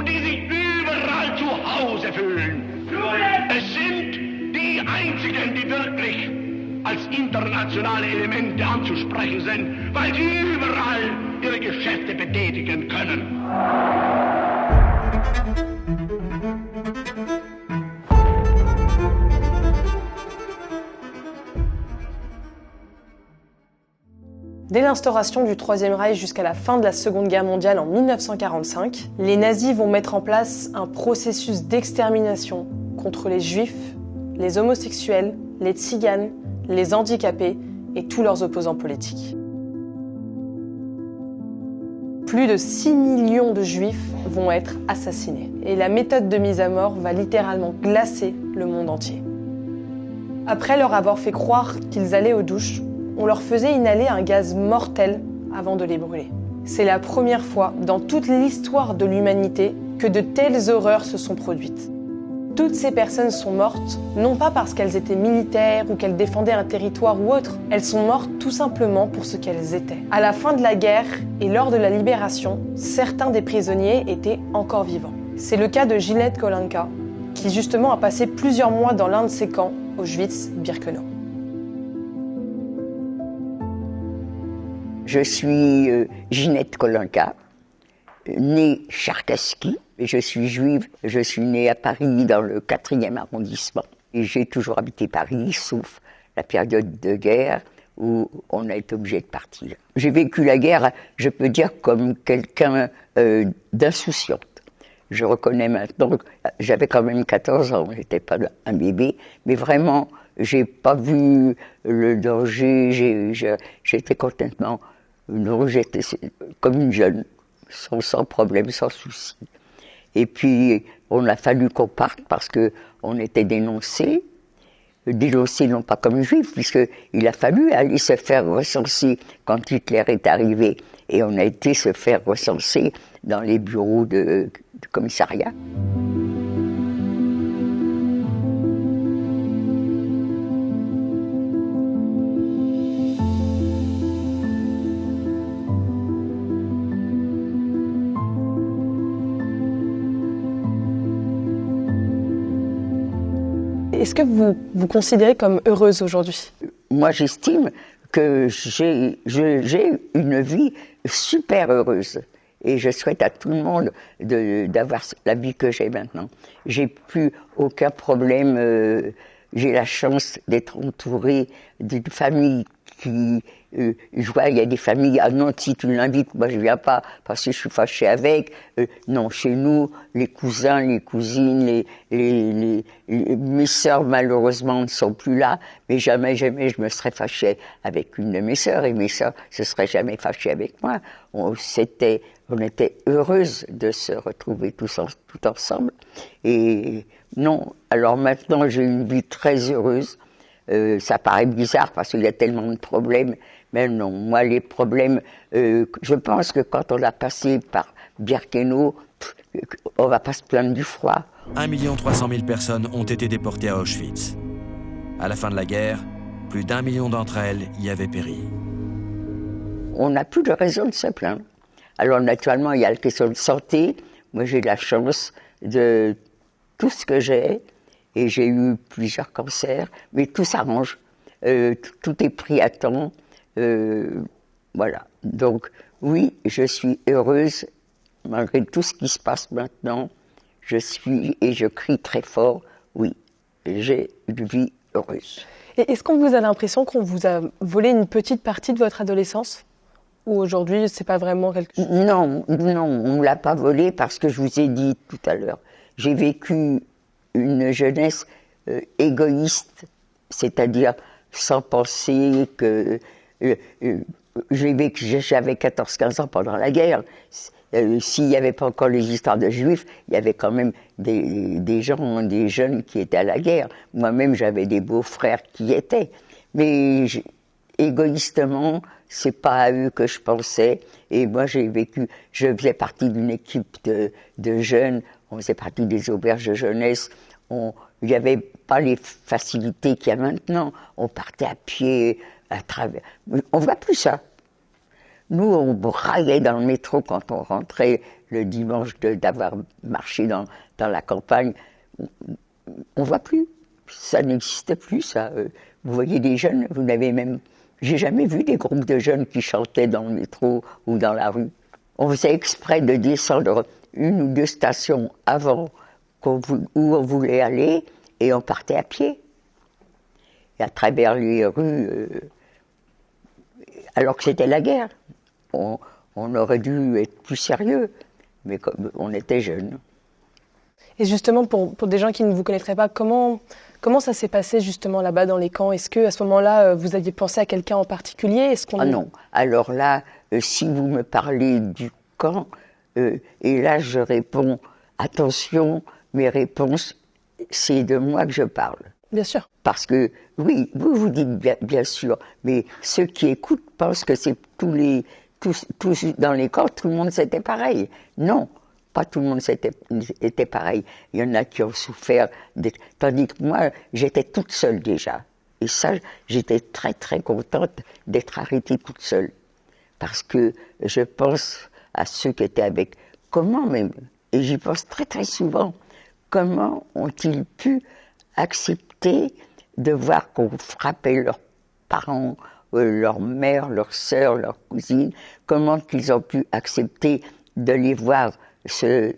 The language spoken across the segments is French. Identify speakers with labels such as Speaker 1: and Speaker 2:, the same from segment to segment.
Speaker 1: und die sich überall zu Hause fühlen. Es sind die einzigen, die wirklich als internationale Elemente anzusprechen sind, weil sie überall ihre Geschäfte betätigen können.
Speaker 2: Dès l'instauration du Troisième Reich jusqu'à la fin de la Seconde Guerre mondiale en 1945, les nazis vont mettre en place un processus d'extermination contre les juifs, les homosexuels, les tziganes, les handicapés et tous leurs opposants politiques. Plus de 6 millions de juifs vont être assassinés. Et la méthode de mise à mort va littéralement glacer le monde entier. Après leur avoir fait croire qu'ils allaient aux douches, on leur faisait inhaler un gaz mortel avant de les brûler. C'est la première fois dans toute l'histoire de l'humanité que de telles horreurs se sont produites. Toutes ces personnes sont mortes, non pas parce qu'elles étaient militaires ou qu'elles défendaient un territoire ou autre, elles sont mortes tout simplement pour ce qu'elles étaient. À la fin de la guerre et lors de la libération, certains des prisonniers étaient encore vivants. C'est le cas de Ginette Kolenka, qui justement a passé plusieurs mois dans l'un de ces camps, Auschwitz-Birkenau.
Speaker 3: Je suis Ginette Kolenka, née Tcherkassky. Je suis juive, je suis née à Paris dans le 4e arrondissement. Et j'ai toujours habité Paris, sauf la période de guerre où on a été obligé de partir. J'ai vécu la guerre, je peux dire, comme quelqu'un d'insouciante. Je reconnais maintenant, j'avais quand même 14 ans, j'étais pas un bébé, mais vraiment, j'ai pas vu le danger, j'étais complètement, non, j'étais comme une jeune, sans problème, sans souci. Et puis, on a fallu qu'on parte parce qu'on était dénoncés non pas comme juifs, puisqu'il a fallu aller se faire recenser quand Hitler est arrivé. Et on a été se faire recenser dans les bureaux du commissariat.
Speaker 2: Est-ce que vous vous considérez comme heureuse aujourd'hui?
Speaker 3: Moi, j'estime que j'ai une vie super heureuse. Et je souhaite à tout le monde d'avoir la vie que j'ai maintenant. J'ai plus aucun problème. J'ai la chance d'être entourée d'une famille qui... je vois, il y a des familles, ah non, si tu l'invites, moi je viens pas parce que je suis fâchée avec. Non, chez nous, les cousins, les cousines, mes sœurs malheureusement ne sont plus là, mais jamais je me serais fâchée avec une de mes sœurs, et mes sœurs se seraient jamais fâchées avec moi. On était heureuses de se retrouver tout ensemble. Et non, alors maintenant j'ai une vie très heureuse. Ça paraît bizarre parce qu'il y a tellement de problèmes, mais non, moi les problèmes, je pense que quand on a passé par Birkenau, on va pas se plaindre du froid.
Speaker 4: 1 300 000 personnes ont été déportées à Auschwitz. À la fin de la guerre, plus d'1 million d'entre elles y avaient péri.
Speaker 3: On n'a plus de raison de se plaindre. Alors naturellement, il y a la question de santé. Moi j'ai la chance de tout ce que j'ai. Et j'ai eu plusieurs cancers, mais tout s'arrange. Tout est pris à temps. Voilà. Donc, oui, je suis heureuse, malgré tout ce qui se passe maintenant. Je suis, et je crie très fort, oui, j'ai une vie heureuse.
Speaker 2: Et est-ce qu'on vous a l'impression qu'on vous a volé une petite partie de votre adolescence? Ou aujourd'hui, c'est pas vraiment quelque chose?
Speaker 3: Non, on ne l'a pas volé parce que je vous ai dit tout à l'heure, j'ai vécu une jeunesse égoïste, c'est-à-dire sans penser que... j'avais 14-15 ans pendant la guerre. S'il n'y avait pas encore les histoires de juifs, il y avait quand même des gens, des jeunes qui étaient à la guerre. Moi-même, j'avais des beaux-frères qui y étaient. Mais égoïstement, c'est pas à eux que je pensais. Et moi, je faisais partie d'une équipe de jeunes. On faisait partie des auberges de jeunesse. Il n'y avait pas les facilités qu'il y a maintenant. On partait à pied, à travers. On ne voit plus ça. Nous, on braillait dans le métro quand on rentrait le dimanche d'avoir marché dans la campagne. On ne voit plus. Ça n'existe plus, ça. Vous voyez des jeunes, vous n'avez même... J'ai jamais vu des groupes de jeunes qui chantaient dans le métro ou dans la rue. On faisait exprès de descendre 1 ou 2 stations avant où on voulait aller et on partait à pied. Et à travers les rues, alors que c'était la guerre. On aurait dû être plus sérieux, mais comme on était jeunes.
Speaker 2: Et justement, pour des gens qui ne vous connaîtraient pas, comment ça s'est passé justement là-bas dans les camps? Est-ce qu'à ce moment-là, vous aviez pensé à quelqu'un en particulier?
Speaker 3: Ah non. Alors là, si vous me parlez du camp, et là je réponds, attention, mes réponses, c'est de moi que je parle.
Speaker 2: Bien sûr.
Speaker 3: Parce que, oui, vous dites bien sûr, mais ceux qui écoutent pensent que c'est tous dans les camps, tout le monde c'était pareil. Non. Pas tout le monde était pareil. Il y en a qui ont souffert, tandis que moi, j'étais toute seule déjà. Et ça, j'étais très très contente d'être arrêtée toute seule. Parce que je pense à ceux qui étaient avec. Comment même, et j'y pense très très souvent, comment ont-ils pu accepter de voir qu'on frappait leurs parents, leur mère, leur sœur, leur cousine, comment qu'ils ont pu accepter de les voir se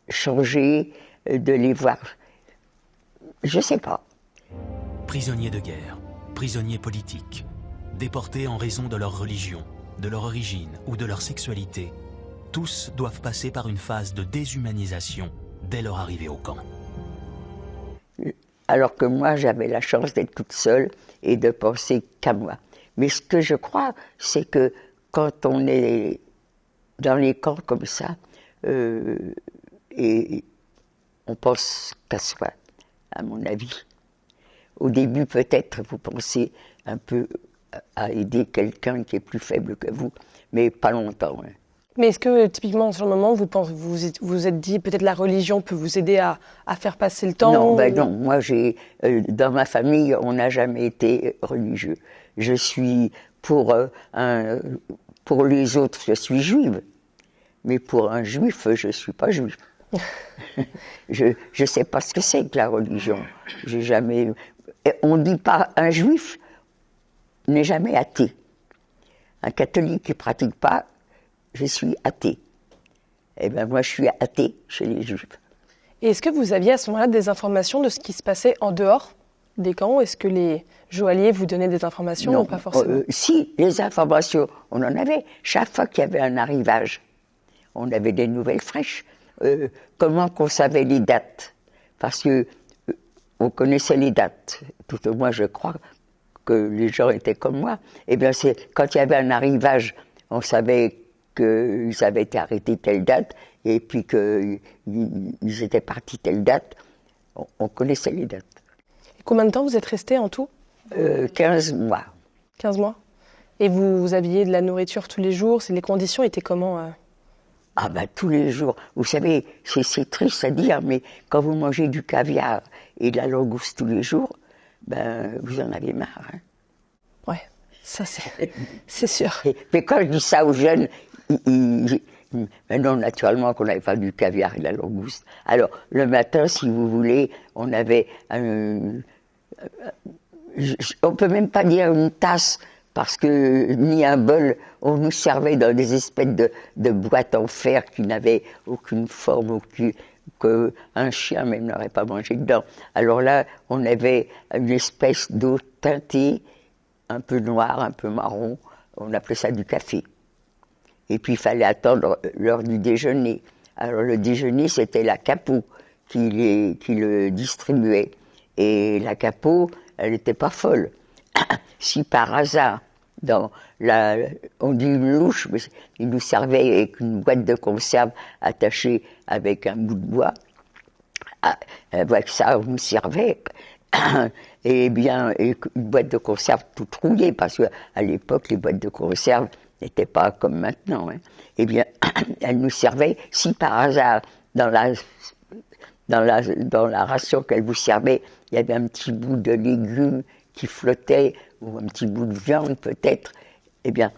Speaker 3: changer, de les voir, je sais pas.
Speaker 5: Prisonniers de guerre, prisonniers politiques, déportés en raison de leur religion, de leur origine ou de leur sexualité, tous doivent passer par une phase de déshumanisation dès leur arrivée au camp.
Speaker 3: Alors que moi, j'avais la chance d'être toute seule et de penser qu'à moi. Mais ce que je crois, c'est que quand on est dans les camps comme ça, et on pense qu'à soi, à mon avis. Au début, peut-être, vous pensez un peu à aider quelqu'un qui est plus faible que vous, mais pas longtemps. Hein.
Speaker 2: Mais est-ce que, typiquement, sur le moment, vous êtes dit, peut-être la religion peut vous aider à faire passer le temps?
Speaker 3: Non, non. Moi, dans ma famille, on n'a jamais été religieux. Je suis, pour les autres, je suis juive. Mais pour un juif, je ne suis pas juif. Je ne sais pas ce que c'est que la religion. J'ai jamais... On ne dit pas un juif n'est jamais athée. Un catholique qui ne pratique pas, je suis athée. Eh bien, moi, je suis athée chez les juifs.
Speaker 2: Et est-ce que vous aviez à ce moment-là des informations de ce qui se passait en dehors des camps? Est-ce que les joailliers vous donnaient des informations
Speaker 3: non,
Speaker 2: ou pas forcément?
Speaker 3: Si, les informations, on en avait. Chaque fois qu'il y avait un arrivage, on avait des nouvelles fraîches. Comment qu'on savait les dates? Parce que on connaissait les dates. Tout au moins, je crois que les gens étaient comme moi. Eh bien, c'est quand il y avait un arrivage, on savait qu'ils avaient été arrêtés telle date, et puis qu'ils étaient partis telle date. On connaissait les dates.
Speaker 2: Et combien de temps vous êtes resté en tout?
Speaker 3: 15 mois.
Speaker 2: 15 mois. Et vous aviez de la nourriture tous les jours? Les conditions étaient comment?
Speaker 3: Ah ben tous les jours. Vous savez, c'est triste à dire, mais quand vous mangez du caviar et de la langouste tous les jours, ben vous en avez marre. Hein.
Speaker 2: Ouais, ça c'est sûr.
Speaker 3: Mais quand je dis ça aux jeunes, ben non, naturellement qu'on n'avait pas du caviar et de la langouste. Alors, le matin, si vous voulez, on avait on peut même pas dire une tasse, parce que, ni un bol, on nous servait dans des espèces de boîtes en fer qui n'avaient aucune forme, qu'un chien même n'aurait pas mangé dedans. Alors là, on avait une espèce d'eau teintée, un peu noire, un peu marron, on appelait ça du café. Et puis il fallait attendre l'heure du déjeuner. Alors le déjeuner, c'était la Capo qui le distribuait. Et la Capo, elle n'était pas folle. Si par hasard, on dit une louche, mais il nous servait avec une boîte de conserve attachée avec un bout de bois. Avec ça, on nous servait. Et bien, une boîte de conserve toute rouillée, parce qu'à l'époque, les boîtes de conserve n'étaient pas comme maintenant. Hein. Eh bien, elle nous servait, si par hasard, dans la ration qu'elle vous servait, il y avait un petit bout de légumes qui flottait, ou un petit bout de viande peut-être, eh bien,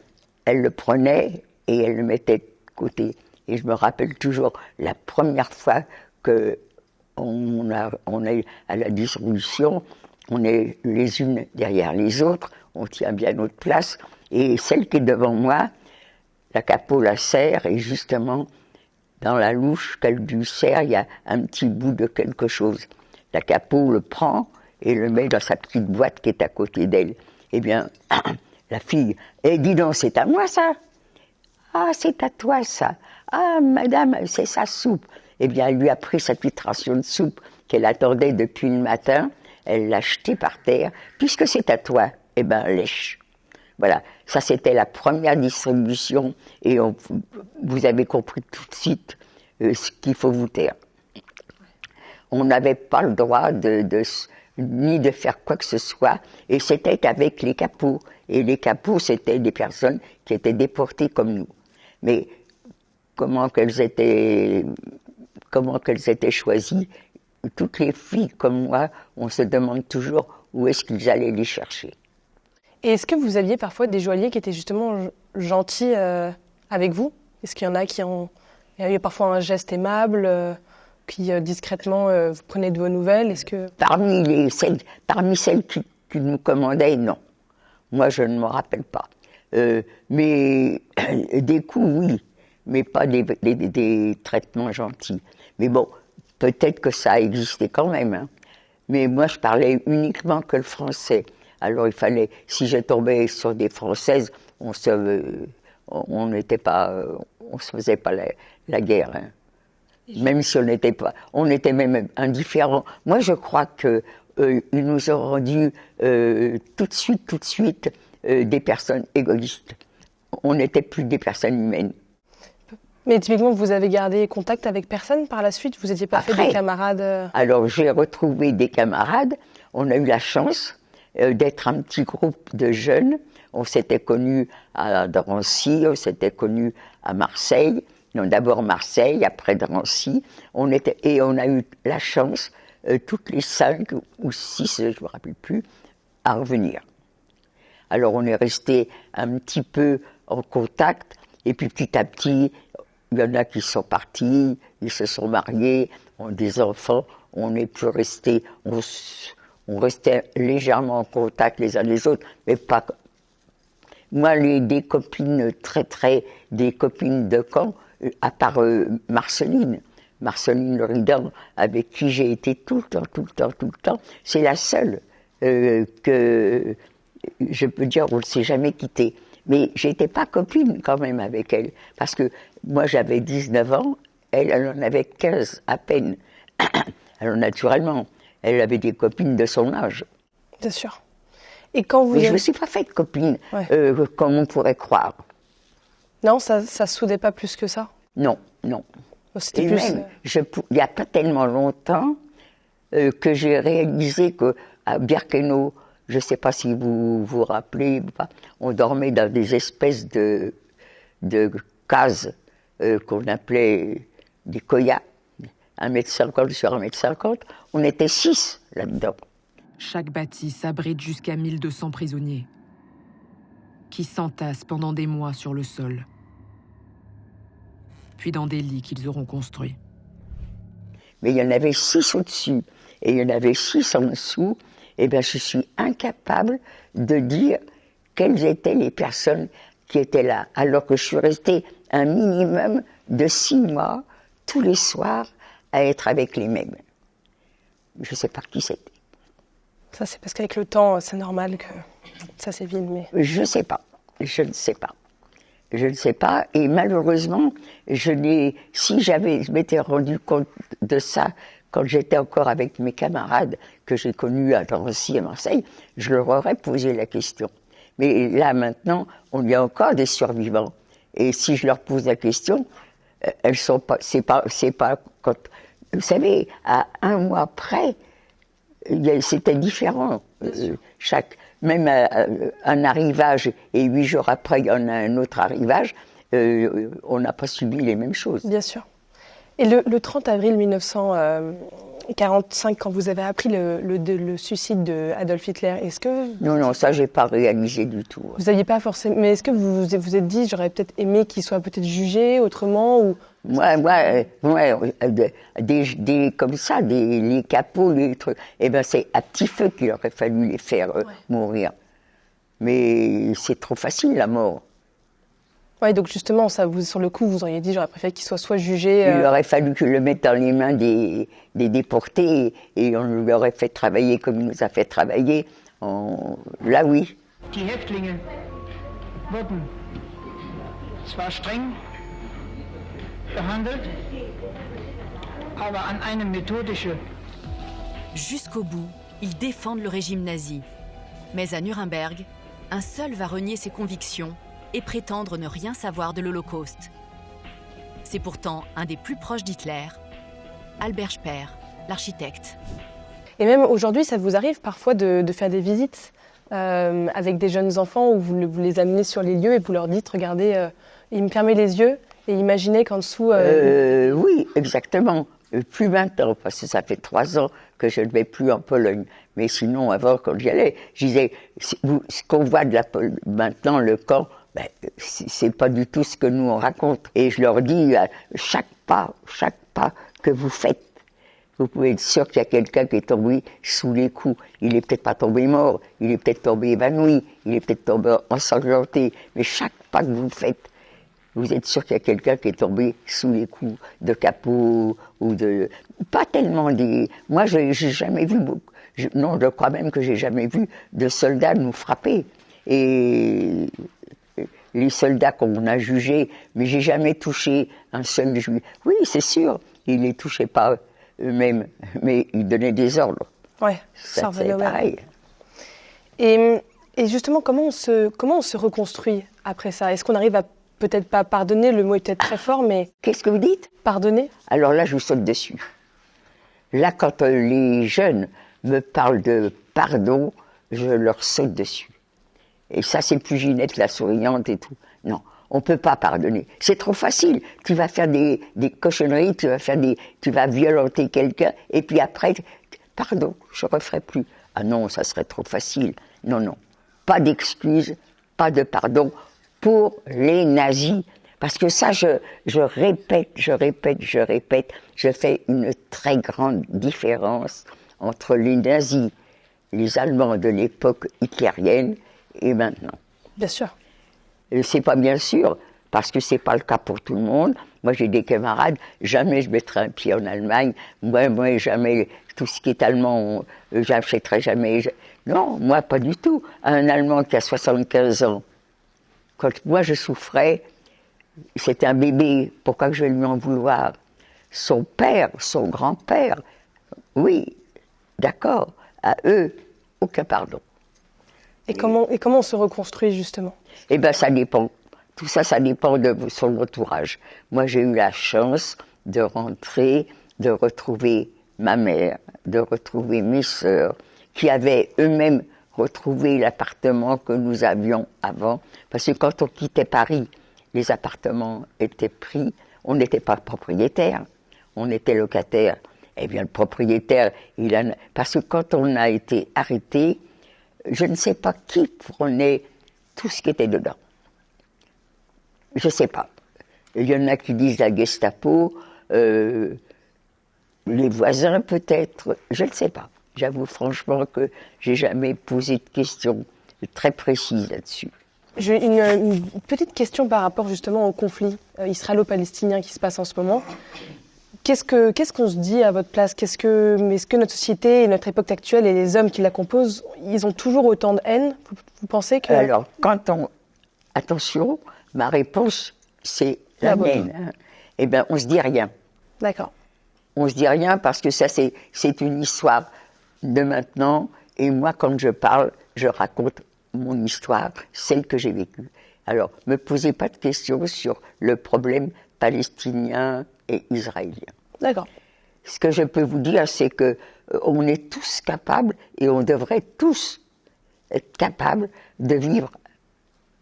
Speaker 3: elle le prenait et elle le mettait de côté. Et je me rappelle toujours la première fois qu'on est à la dissolution, on est les unes derrière les autres, on tient bien notre place, et celle qui est devant moi, la capot la serre, et justement, dans la louche qu'elle lui serre, il y a un petit bout de quelque chose. La capot le prend et le met dans sa petite boîte qui est à côté d'elle. Eh bien, la fille, dis donc, c'est à moi ça? Ah, c'est à toi ça. Ah, madame, c'est sa soupe. Eh bien, elle lui a pris sa petite ration de soupe qu'elle attendait depuis le matin, elle l'a jetée par terre. Puisque c'est à toi, eh bien, lèche. Voilà, ça c'était la première distribution et vous avez compris tout de suite ce qu'il faut vous taire. On n'avait pas le droit ni de faire quoi que ce soit, et c'était qu'avec les capots. Et les capots, c'était des personnes qui étaient déportées comme nous. Mais comment qu'elles étaient choisies, toutes les filles comme moi, on se demande toujours où est-ce qu'ils allaient les chercher.
Speaker 2: Et est-ce que vous aviez parfois des geôliers qui étaient justement gentils avec vous? Est-ce qu'il y en a qui ont... Il y avait parfois un geste aimable, qui discrètement vous prenaient de vos nouvelles? Est-ce que... Parmi
Speaker 3: celles qui nous commandaient, non. Moi, je ne me rappelle pas. Mais des coups, oui. Mais pas des traitements gentils. Mais bon, peut-être que ça existait quand même. Hein. Mais moi, je parlais uniquement que le français. Alors il fallait, si je tombais sur des Françaises, on se faisait pas la guerre. Hein. Même si on était même indifférents. Moi je crois que ils nous ont rendu tout de suite des personnes égoïstes. On n'était plus des personnes humaines.
Speaker 2: Mais typiquement, vous avez gardé contact avec personne par la suite? Vous n'étiez pas fait des camarades?
Speaker 3: Alors j'ai retrouvé des camarades. On a eu la chance d'être un petit groupe de jeunes. On s'était connus à Drancy, on s'était connus à Marseille. Non, d'abord Marseille, après Drancy. Et on a eu la chance, toutes les 5 ou 6, je ne me rappelle plus, à revenir. Alors on est resté un petit peu en contact, et puis petit à petit, il y en a qui sont partis, ils se sont mariés, ont des enfants, on n'est plus resté... On restait légèrement en contact les uns les autres, mais pas... Moi, des copines des copines de camp, à part Marceline Leridan, avec qui j'ai été tout le temps, c'est la seule que, je peux dire, on ne s'est jamais quitté. Mais j'étais pas copine quand même avec elle, parce que moi j'avais 19 ans, elle en avait 15 à peine. Alors naturellement, elle avait des copines de son âge.
Speaker 2: Bien sûr. Et quand vous...
Speaker 3: Mais je ne me suis pas faite copine, comme on pourrait croire.
Speaker 2: Non, ça ne soudait pas plus que ça?
Speaker 3: Non.
Speaker 2: C'était
Speaker 3: et
Speaker 2: plus...
Speaker 3: même, il n'y a pas tellement longtemps que j'ai réalisé qu'à Birkenau, je ne sais pas si vous vous rappelez, on dormait dans des espèces de cases qu'on appelait des koyas. 1,50 m sur 1,50 m, on était 6 là-dedans.
Speaker 6: Chaque bâtisse abrite jusqu'à 1200 prisonniers, qui s'entassent pendant des mois sur le sol, puis dans des lits qu'ils auront construits.
Speaker 3: Mais il y en avait 6 au-dessus, et il y en avait 6 en dessous, et bien je suis incapable de dire quelles étaient les personnes qui étaient là, alors que je suis restée un minimum de 6 mois, tous les soirs, à être avec les mêmes. Je ne sais pas qui c'était.
Speaker 2: Ça, c'est parce qu'avec le temps, c'est normal que ça s'évite, mais...
Speaker 3: Je ne sais pas. Je ne sais pas. Et malheureusement, si je m'étais rendu compte de ça quand j'étais encore avec mes camarades que j'ai connus à Drancy, à Marseille, je leur aurais posé la question. Mais là, maintenant, on y a encore des survivants. Et si je leur pose la question, elles sont pas... C'est pas quand... Vous savez, à 1 mois près, c'était différent. Même un arrivage, et 8 jours après, il y en a un autre arrivage, on n'a pas subi les mêmes choses.
Speaker 2: Bien sûr. Et le 30 avril 1945, 1945, quand vous avez appris le suicide d'Adolf Hitler, est-ce que...
Speaker 3: Non, ça, j'ai pas réalisé du tout.
Speaker 2: Vous n'aviez pas forcément... Mais est-ce que vous vous êtes dit, j'aurais peut-être aimé qu'il soit peut-être jugé autrement ou... Comme ça, les capots, les trucs, c'est à petit feu qu'il aurait fallu les faire mourir. Mais c'est trop facile, la mort. Oui, donc justement, sur le coup, vous auriez dit, j'aurais préféré qu'il soit jugé...
Speaker 3: Il aurait fallu que le mette dans les mains des déportés et on lui aurait fait travailler comme il nous a fait travailler. Là, oui.
Speaker 7: Die Häftlinge wurden zwar streng behandelt, aber an eine methodische...
Speaker 8: Jusqu'au bout, ils défendent le régime nazi. Mais à Nuremberg, un seul va renier ses convictions et prétendre ne rien savoir de l'Holocauste. C'est pourtant un des plus proches d'Hitler, Albert Speer, l'architecte.
Speaker 2: Et même aujourd'hui, ça vous arrive parfois de faire des visites avec des jeunes enfants où vous les amenez sur les lieux et vous leur dites, regardez, il me fermez les yeux et imaginez qu'en dessous...
Speaker 3: Oui, exactement. Plus maintenant, parce que ça fait 3 ans que je ne vais plus en Pologne. Mais sinon, avant, quand j'y allais, je disais, ce qu'on voit maintenant, le camp, c'est pas du tout ce que nous on raconte. Et je leur dis, chaque pas que vous faites, vous pouvez être sûr qu'il y a quelqu'un qui est tombé sous les coups. Il est peut-être pas tombé mort, il est peut-être tombé évanoui, il est peut-être tombé ensanglanté, mais chaque pas que vous faites, vous êtes sûr qu'il y a quelqu'un qui est tombé sous les coups de capot ou de... Pas tellement des... Moi, j'ai jamais vu beaucoup... je crois même que j'ai jamais vu de soldats nous frapper. Et les soldats qu'on a jugés, mais j'ai jamais touché un seul juif. Oui, c'est sûr, ils les touchaient pas eux-mêmes, mais ils donnaient des ordres.
Speaker 2: Ouais,
Speaker 3: ça c'est pareil.
Speaker 2: Et justement, comment on se reconstruit après ça? Est-ce qu'on arrive à peut-être pas pardonner, le mot est peut-être très fort, mais...
Speaker 3: Qu'est-ce que vous dites?
Speaker 2: Pardonner?
Speaker 3: Alors là, je vous saute dessus. Là, quand les jeunes me parlent de pardon, je leur saute dessus. Et ça, c'est plus Ginette la souriante et tout. Non, on ne peut pas pardonner. C'est trop facile. Tu vas faire des cochonneries, tu vas violenter quelqu'un, et puis après, pardon, je ne referai plus. Ah non, ça serait trop facile. Non. Pas d'excuses, pas de pardon pour les nazis. Parce que ça, je répète, je fais une très grande différence entre les nazis, les Allemands de l'époque hitlérienne et maintenant.
Speaker 2: Bien sûr.
Speaker 3: Et c'est pas bien sûr, parce que c'est pas le cas pour tout le monde. Moi, j'ai des camarades, jamais je mettrai un pied en Allemagne. Moi, jamais, tout ce qui est allemand, j'achèterai jamais. Non, moi, pas du tout. Un Allemand qui a 75 ans, quand moi je souffrais, c'était un bébé, pourquoi je vais lui en vouloir? Son père, son grand-père, oui, d'accord, à eux, aucun pardon.
Speaker 2: Et comment on se reconstruit, justement?
Speaker 3: Eh bien, ça dépend. Tout ça, ça dépend de son entourage. Moi, j'ai eu la chance de rentrer, de retrouver ma mère, de retrouver mes sœurs, qui avaient eux-mêmes retrouvé l'appartement que nous avions avant. Parce que quand on quittait Paris, les appartements étaient pris, on n'était pas propriétaire, on était locataire. Eh bien, le propriétaire, parce que quand on a été arrêté, je ne sais pas qui prenait tout ce qui était dedans. Je ne sais pas. Il y en a qui disent la Gestapo, les voisins peut-être, je ne sais pas. J'avoue franchement que j'ai jamais posé de questions très précises là-dessus.
Speaker 2: J'ai une petite question par rapport justement au conflit israélo-palestinien qui se passe en ce moment. Qu'est-ce qu'on se dit à votre place? Est-ce que notre société et notre époque actuelle et les hommes qui la composent, ils ont toujours autant de haine? Vous pensez que...
Speaker 3: Alors, attention, ma réponse, c'est la mienne. Hein. Eh bien, on ne se dit rien.
Speaker 2: D'accord.
Speaker 3: On ne se dit rien parce que ça, c'est une histoire de maintenant. Et moi, quand je parle, je raconte mon histoire, celle que j'ai vécue. Alors, ne me posez pas de questions sur le problème palestinien et israélien.
Speaker 2: D'accord.
Speaker 3: Ce que je peux vous dire, c'est que on est tous capables, et on devrait tous être capables de vivre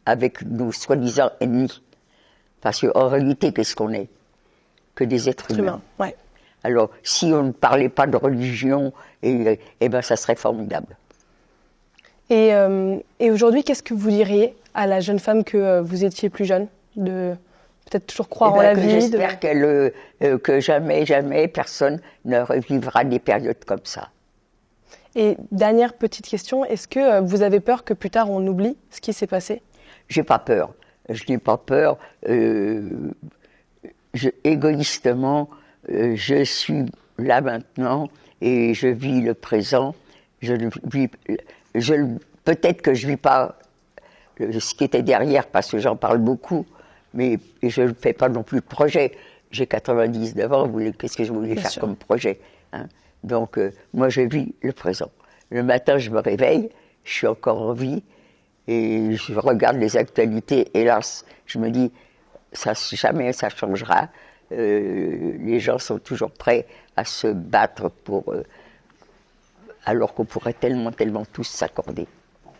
Speaker 3: avec nos soi-disant ennemis. Parce qu'en réalité, qu'est-ce qu'on est? Que des êtres humains.
Speaker 2: Ouais.
Speaker 3: Alors, si on ne parlait pas de religion, ben, ça serait formidable.
Speaker 2: Et aujourd'hui, qu'est-ce que vous diriez à la jeune femme que vous étiez plus jeune, de peut-être toujours croire en la vie?
Speaker 3: J'espère que jamais personne ne revivra des périodes comme ça.
Speaker 2: Et dernière petite question, est-ce que vous avez peur que plus tard on oublie ce qui s'est passé?
Speaker 3: J'ai pas peur. Je n'ai pas peur. Égoïstement, je suis là maintenant et je vis le présent. Peut-être que je ne vis pas ce qui était derrière parce que j'en parle beaucoup, mais je ne fais pas non plus de projet. J'ai 99 ans, qu'est-ce que je voulais faire comme projet, hein? Donc, moi, je vis le présent. Le matin, je me réveille, je suis encore en vie, et je regarde les actualités. Hélas, je me dis, jamais ça changera. Les gens sont toujours prêts à se battre alors qu'on pourrait tellement tous s'accorder.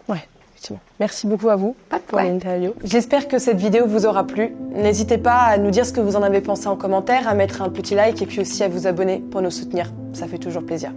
Speaker 2: Ouais, effectivement. Merci beaucoup à vous pour l'interview. J'espère que cette vidéo vous aura plu. N'hésitez pas à nous dire ce que vous en avez pensé en commentaire, à mettre un petit like et puis aussi à vous abonner pour nous soutenir. Ça fait toujours plaisir.